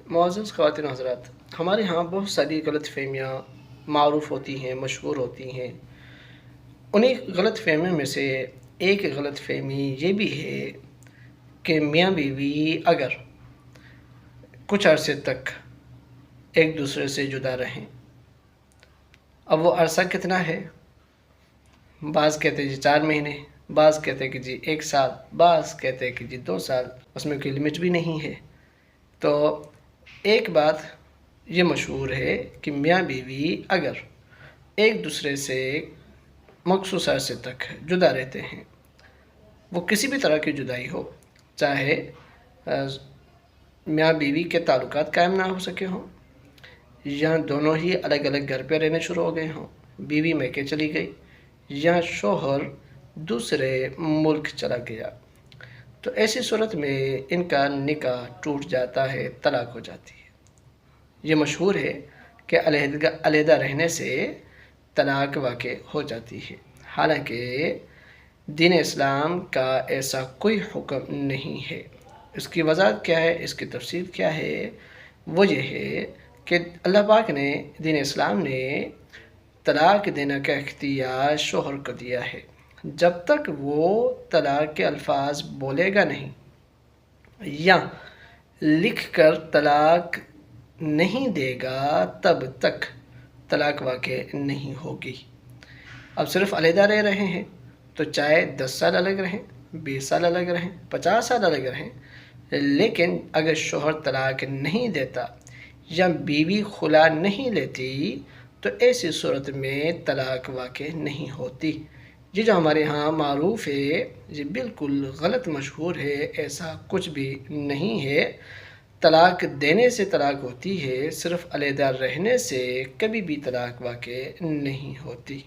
معزز خواتین حضرات، ہمارے ہاں بہت ساری غلط فہمیاں معروف ہوتی ہیں، مشہور ہوتی ہیں۔ انہیں غلط فہمیوں میں سے ایک غلط فہمی یہ بھی ہے کہ میاں بیوی اگر کچھ عرصے تک ایک دوسرے سے جدا رہیں، اب وہ عرصہ کتنا ہے؟ بعض کہتے ہیں جی 4 مہینے، بعض کہتے ہیں کہ جی 1 سال، بعض کہتے ہیں کہ جی 2 سال، اس میں کوئی لمٹ بھی نہیں ہے۔ تو ایک بات یہ مشہور ہے کہ میاں بیوی اگر ایک دوسرے سے مخصوص عرصے تک جدا رہتے ہیں، وہ کسی بھی طرح کی جدائی ہو، چاہے میاں بیوی کے تعلقات قائم نہ ہو سکے ہوں، یا دونوں ہی الگ الگ گھر پہ رہنے شروع ہو گئے ہوں، بیوی میکے چلی گئی یا شوہر دوسرے ملک چلا گیا، تو ایسی صورت میں ان کا نکاح ٹوٹ جاتا ہے، طلاق ہو جاتی ہے۔ یہ مشہور ہے کہ علیحدہ رہنے سے طلاق واقع ہو جاتی ہے، حالانکہ دین اسلام کا ایسا کوئی حکم نہیں ہے۔ اس کی وضاحت کیا ہے، اس کی تفصیل کیا ہے؟ وہ یہ ہے کہ اللہ پاک نے، دین اسلام نے طلاق دینے کا اختیار شوہر کو دیا ہے، جب تک وہ طلاق کے الفاظ بولے گا نہیں یا لکھ کر طلاق نہیں دے گا، تب تک طلاق واقع نہیں ہوگی۔ اب صرف علیحدہ رہ رہے ہیں تو چاہے 10 سال الگ رہیں، 20 سال الگ رہیں، 50 سال الگ رہیں، لیکن اگر شوہر طلاق نہیں دیتا یا بیوی خلا نہیں لیتی تو ایسی صورت میں طلاق واقع نہیں ہوتی۔ یہ جو ہمارے ہاں معروف ہے یہ بالکل غلط مشہور ہے، ایسا کچھ بھی نہیں ہے۔ طلاق دینے سے طلاق ہوتی ہے، صرف علیحدہ رہنے سے کبھی بھی طلاق واقع نہیں ہوتی۔